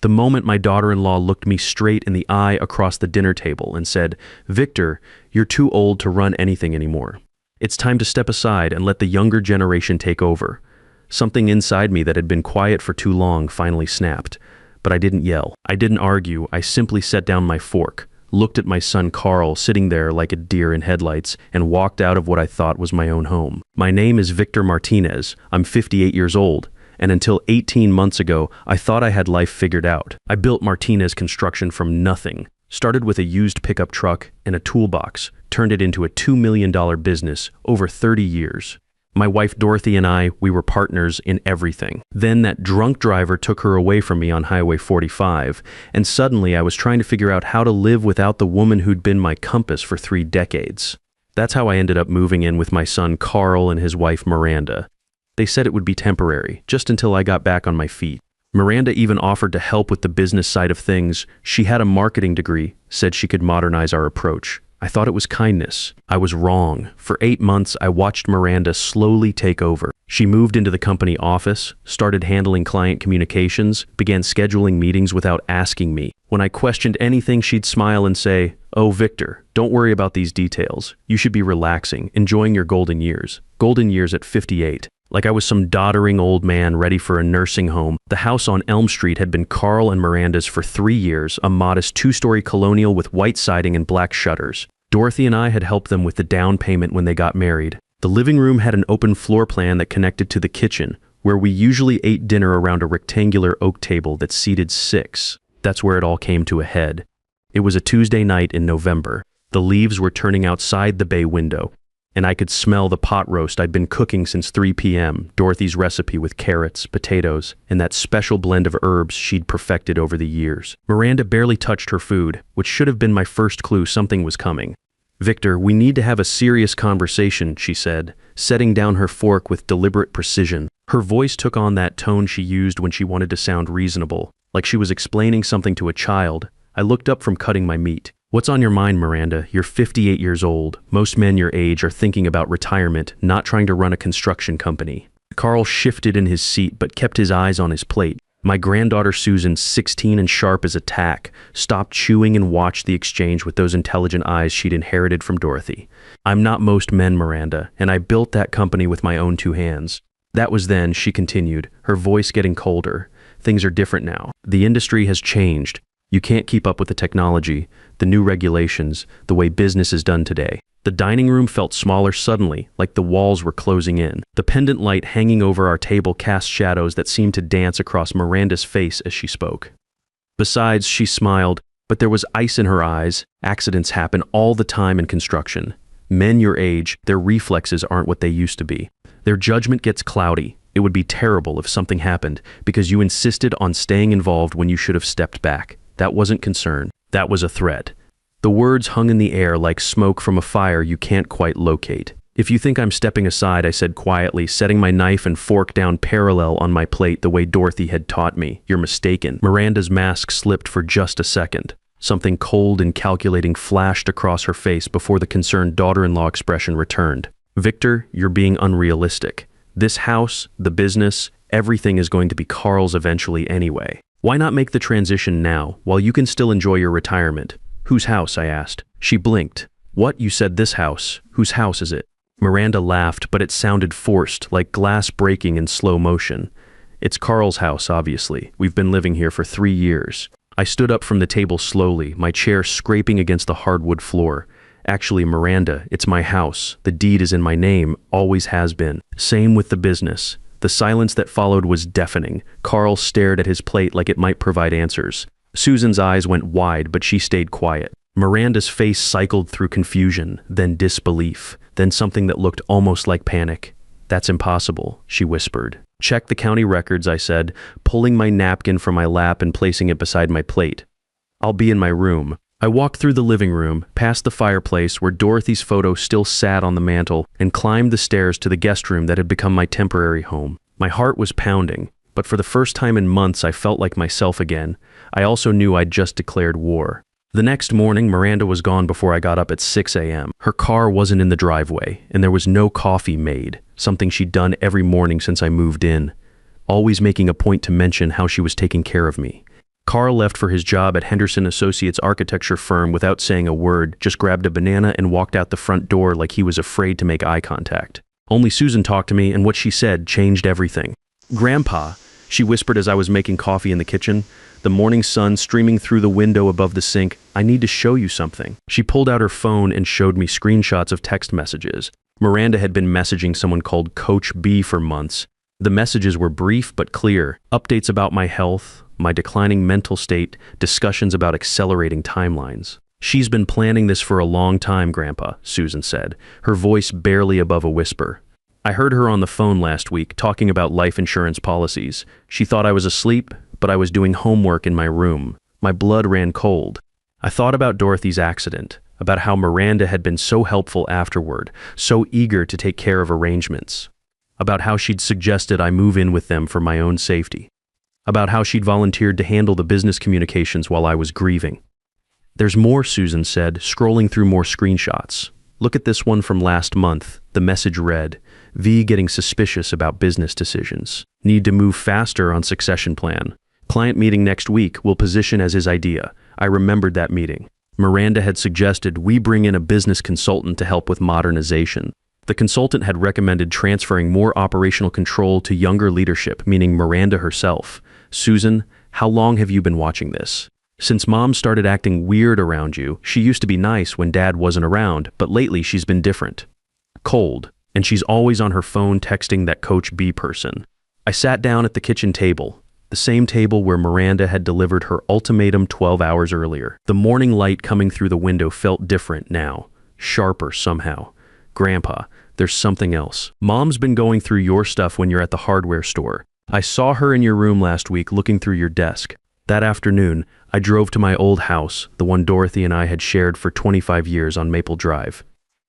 The moment my daughter-in-law looked me straight in the eye across the dinner table and said, "Victor, you're too old to run anything anymore. It's time to step aside and let the younger generation take over." Something inside me that had been quiet for too long finally snapped. But I didn't yell. I didn't argue. I simply set down my fork, looked at my son Carl sitting there like a deer in headlights, and walked out of what I thought was my own home. My name is Victor Martinez. I'm 58 years old. And until 18 months ago, I thought I had life figured out. I built Martinez Construction from nothing. Started with a used pickup truck and a toolbox, turned it into a $2 million business over 30 years. My wife Dorothy and we were partners in everything. Then that drunk driver took her away from me on Highway 45, and suddenly I was trying to figure out how to live without the woman who'd been my compass for 3 decades. That's how I ended up moving in with my son Carl and his wife Miranda. They said it would be temporary, just until I got back on my feet. Miranda even offered to help with the business side of things. She had a marketing degree, said she could modernize our approach. I thought it was kindness. I was wrong. For 8 months, I watched Miranda slowly take over. She moved into the company office, started handling client communications, began scheduling meetings without asking me. When I questioned anything, she'd smile and say, "Oh, Victor, don't worry about these details. You should be relaxing, enjoying your golden years." Golden years at 58. Like I was some doddering old man ready for a nursing home. The house on Elm Street had been Carl and Miranda's for 3 years, a modest 2-story colonial with white siding and black shutters. Dorothy and I had helped them with the down payment when they got married. The living room had an open floor plan that connected to the kitchen, where we usually ate dinner around a rectangular oak table that seated 6. That's where it all came to a head. It was a Tuesday night in November. The leaves were turning outside the bay window, and I could smell the pot roast I'd been cooking since 3 p.m., Dorothy's recipe with carrots, potatoes, and that special blend of herbs she'd perfected over the years. Miranda barely touched her food, which should have been my first clue something was coming. "Victor, we need to have a serious conversation," she said, setting down her fork with deliberate precision. Her voice took on that tone she used when she wanted to sound reasonable, like she was explaining something to a child. I looked up from cutting my meat. "What's on your mind, Miranda? You're 58 years old. Most men your age are thinking about retirement, not trying to run a construction company." Carl shifted in his seat but kept his eyes on his plate. My granddaughter Susan, 16 and sharp as a tack, stopped chewing and watched the exchange with those intelligent eyes she'd inherited from Dorothy. "I'm not most men, Miranda, and I built that company with my own 2 hands. That was then," she continued, her voice getting colder. "Things are different now. The industry has changed. You can't keep up with the technology, the new regulations, the way business is done today." The dining room felt smaller suddenly, like the walls were closing in. The pendant light hanging over our table cast shadows that seemed to dance across Miranda's face as she spoke. Besides, she smiled, but there was ice in her eyes. Accidents happen all the time in construction. Men your age, their reflexes aren't what they used to be. Their judgment gets cloudy. It would be terrible if something happened because you insisted on staying involved when you should have stepped back. That wasn't concern. That was a threat. The words hung in the air like smoke from a fire you can't quite locate. "If you think I'm stepping aside," I said quietly, setting my knife and fork down parallel on my plate the way Dorothy had taught me, "you're mistaken." Miranda's mask slipped for just a second. Something cold and calculating flashed across her face before the concerned daughter-in-law expression returned. "Victor, you're being unrealistic. This house, the business, everything is going to be Carl's eventually anyway. Why not make the transition now, while you can still enjoy your retirement?" "Whose house?" I asked. She blinked. "What? You said this house. Whose house is it?" Miranda laughed, but it sounded forced, like glass breaking in slow motion. "It's Carl's house, obviously. We've been living here for 3 years." I stood up from the table slowly, my chair scraping against the hardwood floor. "Actually, Miranda, it's my house. The deed is in my name, always has been. Same with the business." The silence that followed was deafening. Carl stared at his plate like it might provide answers. Susan's eyes went wide, but she stayed quiet. Miranda's face cycled through confusion, then disbelief, then something that looked almost like panic. "That's impossible," she whispered. "Check the county records," I said, pulling my napkin from my lap and placing it beside my plate. "I'll be in my room." I walked through the living room, past the fireplace where Dorothy's photo still sat on the mantel, and climbed the stairs to the guest room that had become my temporary home. My heart was pounding, but for the first time in months I felt like myself again. I also knew I'd just declared war. The next morning, Miranda was gone before I got up at 6 a.m. Her car wasn't in the driveway, and there was no coffee made, something she'd done every morning since I moved in, always making a point to mention how she was taking care of me. Carl left for his job at Henderson Associates architecture firm without saying a word, just grabbed a banana and walked out the front door like he was afraid to make eye contact. Only Susan talked to me, and what she said changed everything. "Grandpa," she whispered as I was making coffee in the kitchen, the morning sun streaming through the window above the sink, "I need to show you something." She pulled out her phone and showed me screenshots of text messages. Miranda had been messaging someone called Coach B for months. The messages were brief but clear. Updates about my health, my declining mental state, discussions about accelerating timelines. "She's been planning this for a long time, Grandpa," Susan said, her voice barely above a whisper. "I heard her on the phone last week talking about life insurance policies. She thought I was asleep, but I was doing homework in my room. My blood ran cold. I thought about Dorothy's accident, about how Miranda had been so helpful afterward, so eager to take care of arrangements, about how she'd suggested I move in with them for my own safety, about how she'd volunteered to handle the business communications while I was grieving." "There's more," Susan said, scrolling through more screenshots. "Look at this one from last month." The message read, "V getting suspicious about business decisions. Need to move faster on succession plan. Client meeting next week, will position as his idea. I remembered that meeting. Miranda had suggested we bring in a business consultant to help with modernization. The consultant had recommended transferring more operational control to younger leadership, meaning Miranda herself. Susan, how long have you been watching this? Since Mom started acting weird around you, she used to be nice when Dad wasn't around, but lately she's been different. Cold, and she's always on her phone texting that Coach B person." I sat down at the kitchen table, the same table where Miranda had delivered her ultimatum 12 hours earlier. The morning light coming through the window felt different now, sharper somehow. "Grandpa, there's something else. Mom's been going through your stuff when you're at the hardware store. I saw her in your room last week looking through your desk. That afternoon, I drove to my old house, the one Dorothy and I had shared for 25 years on Maple Drive.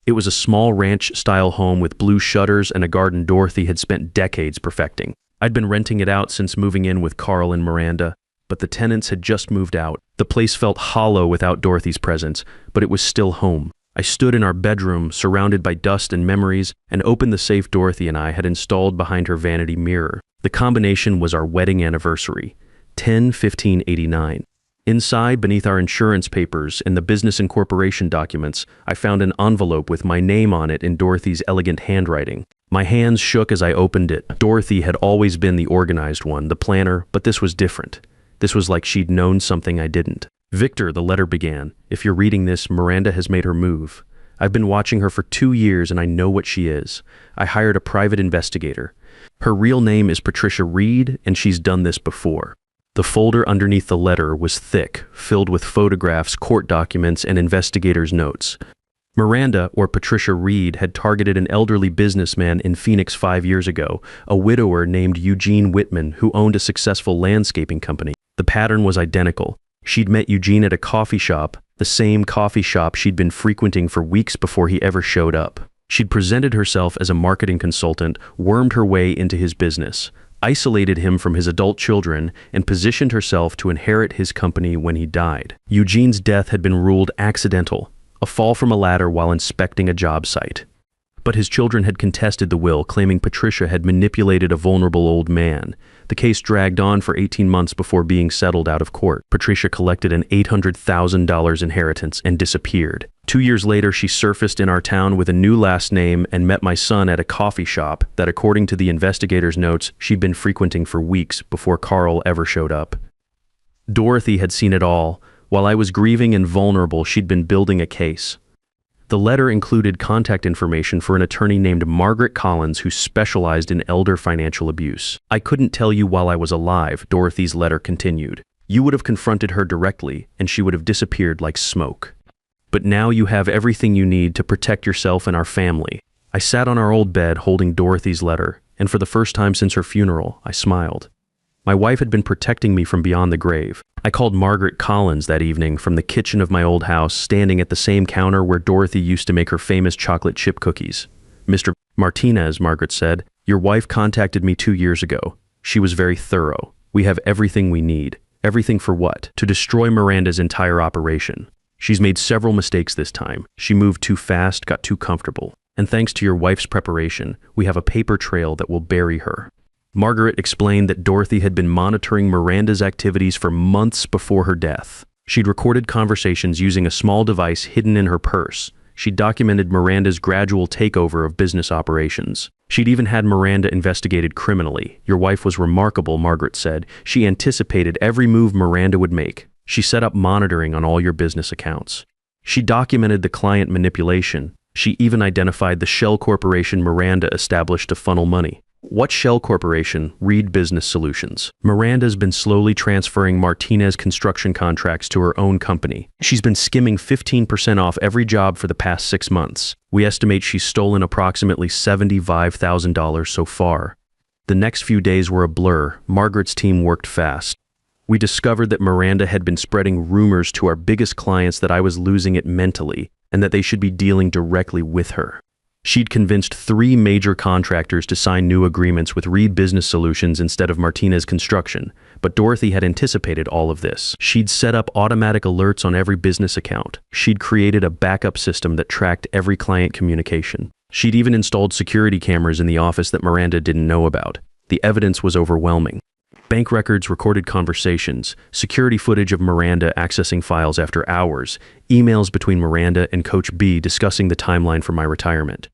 It was a small ranch-style home with blue shutters and a garden Dorothy had spent decades perfecting. I'd been renting it out since moving in with Carl and Miranda, but the tenants had just moved out. The place felt hollow without Dorothy's presence, but it was still home. I stood in our bedroom, surrounded by dust and memories, and opened the safe Dorothy and I had installed behind her vanity mirror. The combination was our wedding anniversary, 10/15/89. Inside, beneath our insurance papers and the business incorporation documents, I found an envelope with my name on it in Dorothy's elegant handwriting. My hands shook as I opened it. Dorothy had always been the organized one, the planner, but this was different. This was like she'd known something I didn't. "Victor," the letter began, "if you're reading this, Miranda has made her move. I've been watching her for 2 years and I know what she is. I hired a private investigator. Her real name is Patricia Reed, and she's done this before." The folder underneath the letter was thick, filled with photographs, court documents, and investigators' notes. Miranda, or Patricia Reed, had targeted an elderly businessman in Phoenix 5 years ago, a widower named Eugene Whitman, who owned a successful landscaping company. The pattern was identical. She'd met Eugene at a coffee shop, the same coffee shop she'd been frequenting for weeks before he ever showed up. She'd presented herself as a marketing consultant, wormed her way into his business, isolated him from his adult children, and positioned herself to inherit his company when he died. Eugene's death had been ruled accidental, a fall from a ladder while inspecting a job site. But his children had contested the will, claiming Patricia had manipulated a vulnerable old man. The case dragged on for 18 months before being settled out of court. Patricia collected an $800,000 inheritance and disappeared. 2 years later, she surfaced in our town with a new last name and met my son at a coffee shop that, according to the investigator's notes, she'd been frequenting for weeks before Carl ever showed up. Dorothy had seen it all. While I was grieving and vulnerable, she'd been building a case. The letter included contact information for an attorney named Margaret Collins who specialized in elder financial abuse. "I couldn't tell you while I was alive," Dorothy's letter continued. "You would have confronted her directly, and she would have disappeared like smoke. But now you have everything you need to protect yourself and our family." I sat on our old bed holding Dorothy's letter, and for the first time since her funeral, I smiled. My wife had been protecting me from beyond the grave. I called Margaret Collins that evening from the kitchen of my old house, standing at the same counter where Dorothy used to make her famous chocolate chip cookies. "Mr. Martinez," Margaret said, "your wife contacted me 2 years ago. She was very thorough. We have everything we need." Everything for what? To destroy Miranda's entire operation. She's made several mistakes this time. She moved too fast, got too comfortable. And thanks to your wife's preparation, we have a paper trail that will bury her. Margaret explained that Dorothy had been monitoring Miranda's activities for months before her death. She'd recorded conversations using a small device hidden in her purse. She documented Miranda's gradual takeover of business operations. She'd even had Miranda investigated criminally. Your wife was remarkable, Margaret said. She anticipated every move Miranda would make. She set up monitoring on all your business accounts. She documented the client manipulation. She even identified the shell corporation Miranda established to funnel money. What shell corporation? Reed Business Solutions. Miranda's been slowly transferring Martinez construction contracts to her own company. She's been skimming 15% off every job for the past 6 months. We estimate she's stolen approximately $75,000 so far. The next few days were a blur. Margaret's team worked fast. We discovered that Miranda had been spreading rumors to our biggest clients that I was losing it mentally and that they should be dealing directly with her. She'd convinced 3 major contractors to sign new agreements with Reed Business Solutions instead of Martinez Construction, but Dorothy had anticipated all of this. She'd set up automatic alerts on every business account. She'd created a backup system that tracked every client communication. She'd even installed security cameras in the office that Miranda didn't know about. The evidence was overwhelming. Bank records, recorded conversations, security footage of Miranda accessing files after hours, emails between Miranda and Coach B discussing the timeline for my retirement.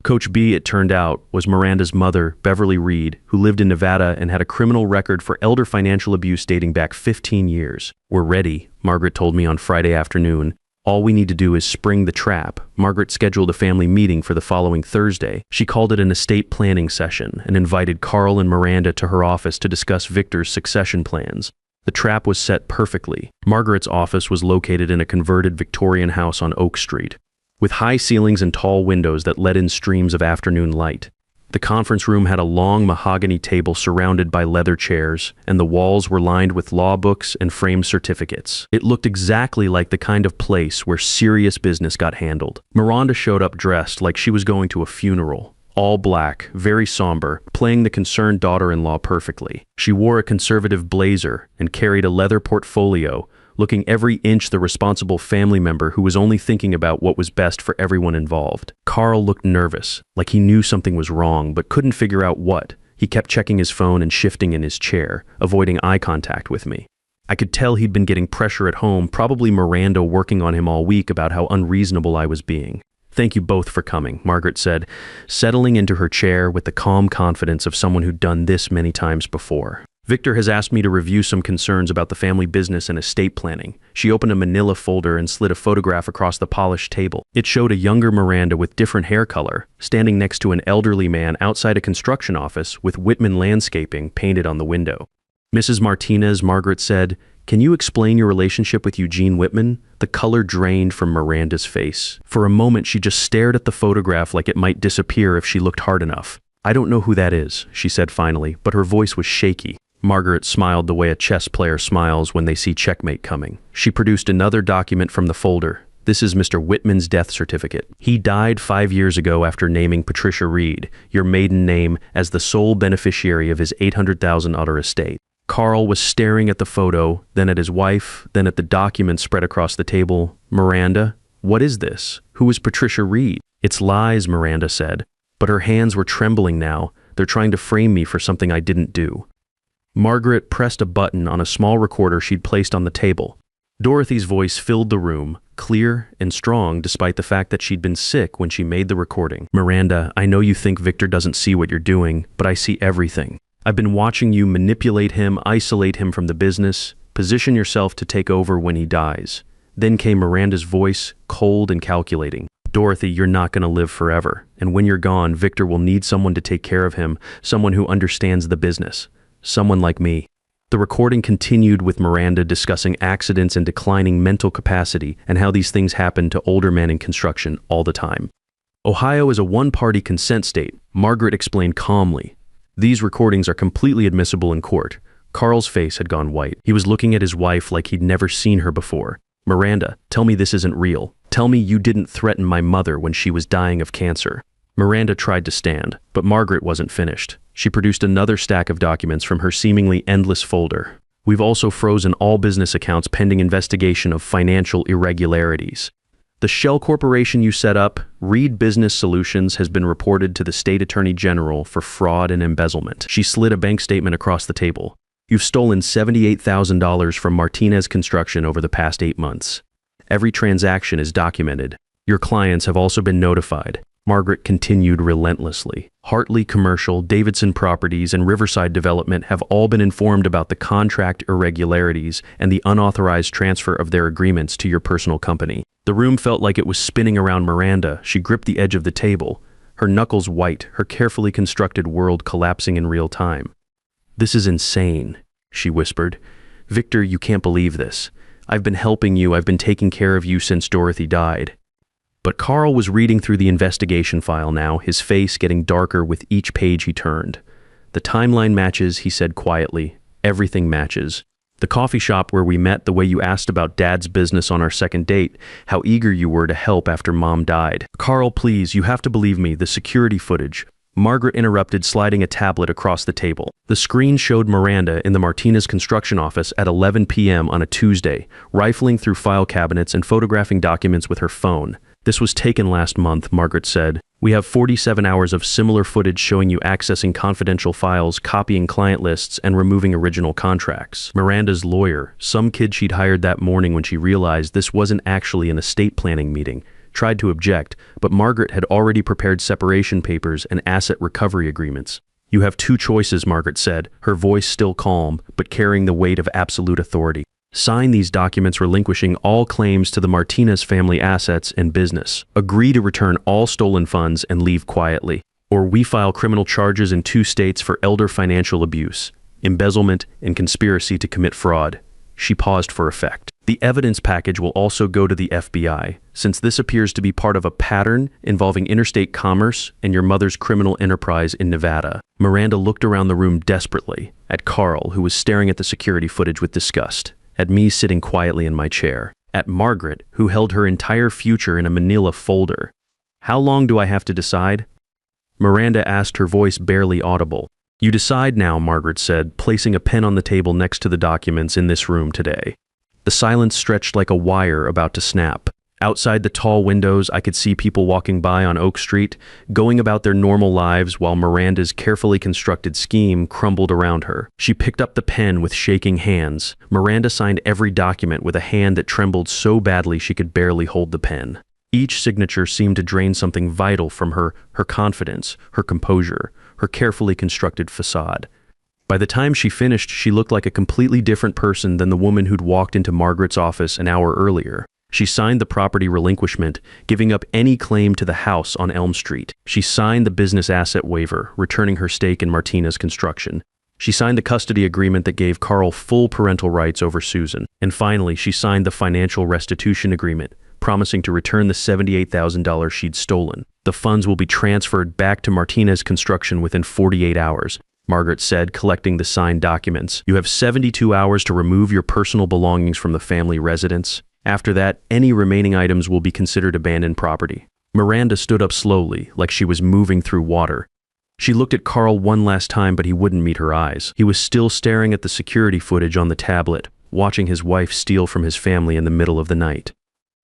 Coach B, it turned out, was Miranda's mother, Beverly Reed, who lived in Nevada and had a criminal record for elder financial abuse dating back 15 years. We're ready, Margaret told me on Friday afternoon. All we need to do is spring the trap. Margaret scheduled a family meeting for the following Thursday. She called it an estate planning session and invited Carl and Miranda to her office to discuss Victor's succession plans. The trap was set perfectly. Margaret's office was located in a converted Victorian house on Oak Street, with high ceilings and tall windows that let in streams of afternoon light. The conference room had a long mahogany table surrounded by leather chairs, and the walls were lined with law books and framed certificates. It looked exactly like the kind of place where serious business got handled. Miranda showed up dressed like she was going to a funeral. All black, very somber, playing the concerned daughter-in-law perfectly. She wore a conservative blazer and carried a leather portfolio, looking every inch the responsible family member who was only thinking about what was best for everyone involved. Carl looked nervous, like he knew something was wrong, but couldn't figure out what. He kept checking his phone and shifting in his chair, avoiding eye contact with me. I could tell he'd been getting pressure at home, probably Miranda working on him all week about how unreasonable I was being. Thank you both for coming, Margaret said, settling into her chair with the calm confidence of someone who'd done this many times before. Victor has asked me to review some concerns about the family business and estate planning. She opened a manila folder and slid a photograph across the polished table. It showed a younger Miranda with different hair color, standing next to an elderly man outside a construction office with Whitman Landscaping painted on the window. Mrs. Martinez, Margaret said, "Can you explain your relationship with Eugene Whitman?" The color drained from Miranda's face. For a moment, she just stared at the photograph like it might disappear if she looked hard enough. "I don't know who that is," she said finally, but her voice was shaky. Margaret smiled the way a chess player smiles when they see checkmate coming. She produced another document from the folder. "This is Mr. Whitman's death certificate. He died 5 years ago after naming Patricia Reed, your maiden name, as the sole beneficiary of his $800,000 estate." Carl was staring at the photo, then at his wife, then at the document spread across the table. "Miranda, what is this? Who is Patricia Reed?" "It's lies," Miranda said. But her hands were trembling now. "They're trying to frame me for something I didn't do." Margaret pressed a button on a small recorder she'd placed on the table. Dorothy's voice filled the room, clear and strong despite the fact that she'd been sick when she made the recording. "Miranda, I know you think Victor doesn't see what you're doing, but I see everything. I've been watching you manipulate him, isolate him from the business, position yourself to take over when he dies." Then came Miranda's voice, cold and calculating. "Dorothy, you're not going to live forever, and when you're gone, Victor will need someone to take care of him, someone who understands the business. Someone like me." The recording continued with Miranda discussing accidents and declining mental capacity and how these things happen to older men in construction all the time. "Ohio is a one-party consent state," Margaret explained calmly. "These recordings are completely admissible in court." Carl's face had gone white. He was looking at his wife like he'd never seen her before. "Miranda, tell me this isn't real. Tell me you didn't threaten my mother when she was dying of cancer." Miranda tried to stand, but Margaret wasn't finished. She produced another stack of documents from her seemingly endless folder. "We've also frozen all business accounts pending investigation of financial irregularities." The shell corporation you set up, Reed Business Solutions, has been reported to the state attorney general for fraud and embezzlement. She slid a bank statement across the table. You've stolen $78,000 from Martinez Construction over the past 8 months. Every transaction is documented. Your clients have also been notified. Margaret continued relentlessly. Hartley Commercial, Davidson Properties, and Riverside Development have all been informed about the contract irregularities and the unauthorized transfer of their agreements to your personal company. The room felt like it was spinning around Miranda. She gripped the edge of the table, her knuckles white, her carefully constructed world collapsing in real time. "This is insane," she whispered. "Victor, you can't believe this. I've been helping you. I've been taking care of you since Dorothy died." But Carl was reading through the investigation file now, his face getting darker with each page he turned. "The timeline matches," he said quietly. "Everything matches. The coffee shop where we met, the way you asked about Dad's business on our second date, how eager you were to help after Mom died. Carl, please, you have to believe me, the security footage." Margaret interrupted, sliding a tablet across the table. The screen showed Miranda in the Martinez construction office at 11 p.m. on a Tuesday, rifling through file cabinets and photographing documents with her phone. "This was taken last month," Margaret said. "We have 47 hours of similar footage showing you accessing confidential files, copying client lists, and removing original contracts." Miranda's lawyer, some kid she'd hired that morning when she realized this wasn't actually an estate planning meeting, tried to object, but Margaret had already prepared separation papers and asset recovery agreements. "You have 2 choices," Margaret said, her voice still calm, but carrying the weight of absolute authority. "Sign these documents relinquishing all claims to the Martinez family assets and business. Agree to return all stolen funds and leave quietly. Or we file criminal charges in 2 states for elder financial abuse, embezzlement, and conspiracy to commit fraud." She paused for effect. "The evidence package will also go to the FBI, since this appears to be part of a pattern involving interstate commerce and your mother's criminal enterprise in Nevada." Miranda looked around the room desperately, at Carl, who was staring at the security footage with disgust, at me sitting quietly in my chair, at Margaret, who held her entire future in a manila folder. "How long do I have to decide?" Miranda asked, her voice barely audible. "You decide now," Margaret said, placing a pen on the table next to the documents in this room today. The silence stretched like a wire about to snap. Outside the tall windows, I could see people walking by on Oak Street, going about their normal lives while Miranda's carefully constructed scheme crumbled around her. She picked up the pen with shaking hands. Miranda signed every document with a hand that trembled so badly she could barely hold the pen. Each signature seemed to drain something vital from her confidence, her composure, her carefully constructed facade. By the time she finished, she looked like a completely different person than the woman who'd walked into Margaret's office an hour earlier. She signed the property relinquishment, giving up any claim to the house on Elm Street. She signed the business asset waiver, returning her stake in Martinez Construction. She signed the custody agreement that gave Carl full parental rights over Susan. And finally, she signed the financial restitution agreement, promising to return the $78,000 she'd stolen. "The funds will be transferred back to Martinez Construction within 48 hours, Margaret said, collecting the signed documents. "You have 72 hours to remove your personal belongings from the family residence. After that, any remaining items will be considered abandoned property." Miranda stood up slowly, like she was moving through water. She looked at Carl one last time, but he wouldn't meet her eyes. He was still staring at the security footage on the tablet, watching his wife steal from his family in the middle of the night.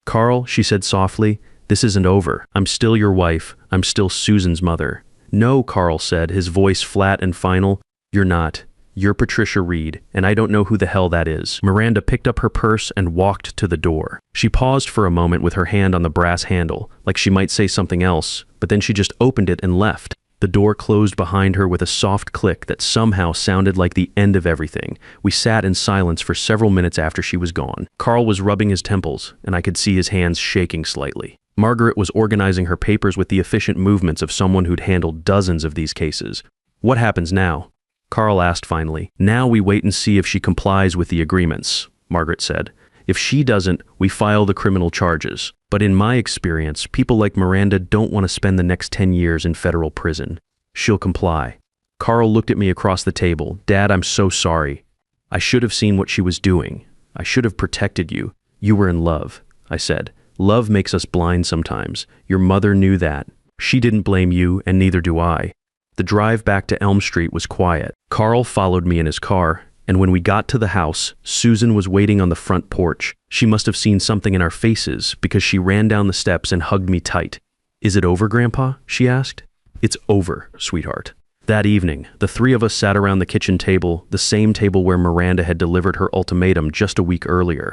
"Carl," she said softly, "this isn't over. I'm still your wife. I'm still Susan's mother." "No," Carl said, his voice flat and final. "You're not. You're Patricia Reed, and I don't know who the hell that is." Miranda picked up her purse and walked to the door. She paused for a moment with her hand on the brass handle, like she might say something else, but then she just opened it and left. The door closed behind her with a soft click that somehow sounded like the end of everything. We sat in silence for several minutes after she was gone. Carl was rubbing his temples, and I could see his hands shaking slightly. Margaret was organizing her papers with the efficient movements of someone who'd handled dozens of these cases. "What happens now?" Carl asked finally. "Now we wait and see if she complies with the agreements," Margaret said. "If she doesn't, we file the criminal charges. But in my experience, people like Miranda don't want to spend the next 10 years in federal prison. She'll comply." Carl looked at me across the table. "Dad, I'm so sorry. I should have seen what she was doing. I should have protected you. You were in love," I said. "Love makes us blind sometimes. Your mother knew that. She didn't blame you, and neither do I." The drive back to Elm Street was quiet. Carl followed me in his car. And when we got to the house, Susan was waiting on the front porch. She must have seen something in our faces because she ran down the steps and hugged me tight. "Is it over, Grandpa?" she asked. "It's over, sweetheart." That evening, the three of us sat around the kitchen table, the same table where Miranda had delivered her ultimatum just a week earlier.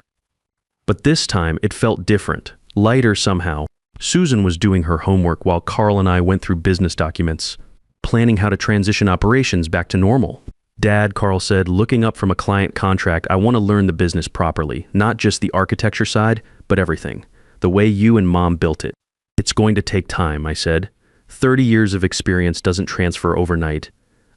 But this time, it felt different, lighter somehow. Susan was doing her homework while Carl and I went through business documents, planning how to transition operations back to normal. "Dad," Carl said, looking up from a client contract, "I want to learn the business properly, not just the architecture side, but everything, the way you and Mom built it." "It's going to take time," I said. 30 years of experience doesn't transfer overnight.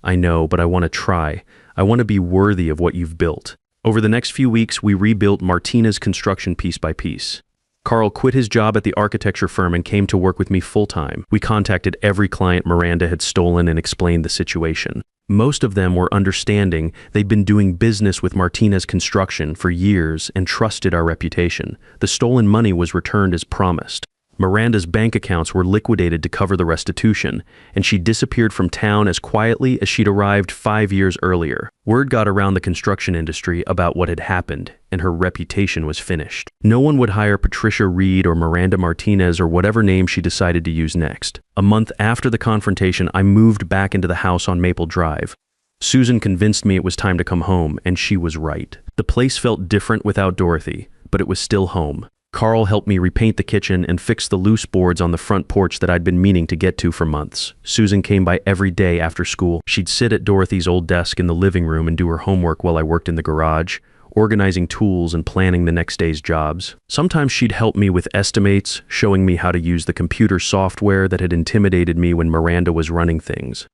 "I know, but I want to try. I want to be worthy of what you've built." Over the next few weeks, we rebuilt Martinez Construction piece by piece. Carl quit his job at the architecture firm and came to work with me full-time. We contacted every client Miranda had stolen and explained the situation. Most of them were understanding. They'd been doing business with Martinez Construction for years and trusted our reputation. The stolen money was returned as promised. Miranda's bank accounts were liquidated to cover the restitution, and she disappeared from town as quietly as she'd arrived 5 years earlier. Word got around the construction industry about what had happened, and her reputation was finished. No one would hire Patricia Reed or Miranda Martinez or whatever name she decided to use next. A month after the confrontation, I moved back into the house on Maple Drive. Susan convinced me it was time to come home, and she was right. The place felt different without Dorothy, but it was still home. Carl helped me repaint the kitchen and fix the loose boards on the front porch that I'd been meaning to get to for months. Susan came by every day after school. She'd sit at Dorothy's old desk in the living room and do her homework while I worked in the garage, organizing tools and planning the next day's jobs. Sometimes she'd help me with estimates, showing me how to use the computer software that had intimidated me when Miranda was running things.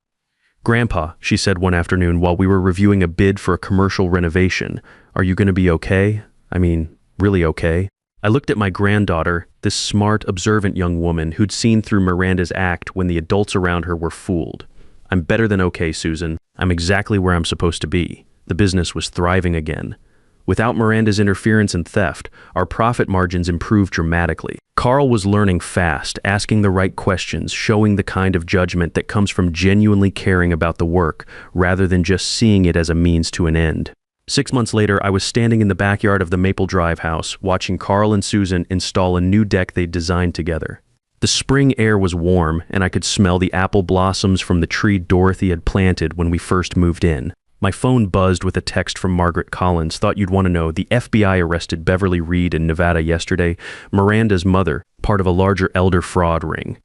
"Grandpa," she said one afternoon while we were reviewing a bid for a commercial renovation, "are you going to be okay? I mean, really okay?" I looked at my granddaughter, this smart, observant young woman who'd seen through Miranda's act when the adults around her were fooled. "I'm better than okay, Susan. I'm exactly where I'm supposed to be." The business was thriving again. Without Miranda's interference and theft, our profit margins improved dramatically. Carl was learning fast, asking the right questions, showing the kind of judgment that comes from genuinely caring about the work, rather than just seeing it as a means to an end. 6 months later, I was standing in the backyard of the Maple Drive house, watching Carl and Susan install a new deck they'd designed together. The spring air was warm, and I could smell the apple blossoms from the tree Dorothy had planted when we first moved in. My phone buzzed with a text from Margaret Collins. "Thought you'd want to know. The FBI arrested Beverly Reed in Nevada yesterday, Miranda's mother, part of a larger elder fraud ring.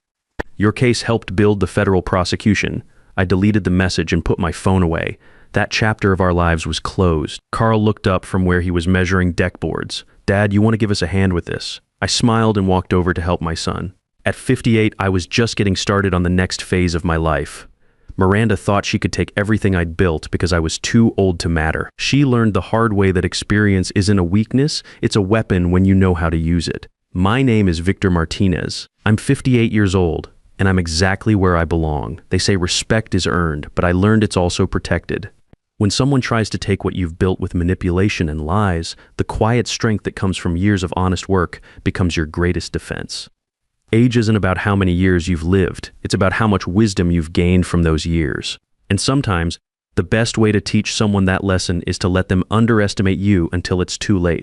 Your case helped build the federal prosecution." I deleted the message and put my phone away. That chapter of our lives was closed. Carl looked up from where he was measuring deck boards. "Dad, you want to give us a hand with this?" I smiled and walked over to help my son. At 58, I was just getting started on the next phase of my life. Miranda thought she could take everything I'd built because I was too old to matter. She learned the hard way that experience isn't a weakness, it's a weapon when you know how to use it. My name is Victor Martinez. I'm 58 years old, and I'm exactly where I belong. They say respect is earned, but I learned it's also protected. When someone tries to take what you've built with manipulation and lies, the quiet strength that comes from years of honest work becomes your greatest defense. Age isn't about how many years you've lived, it's about how much wisdom you've gained from those years. And sometimes, the best way to teach someone that lesson is to let them underestimate you until it's too late.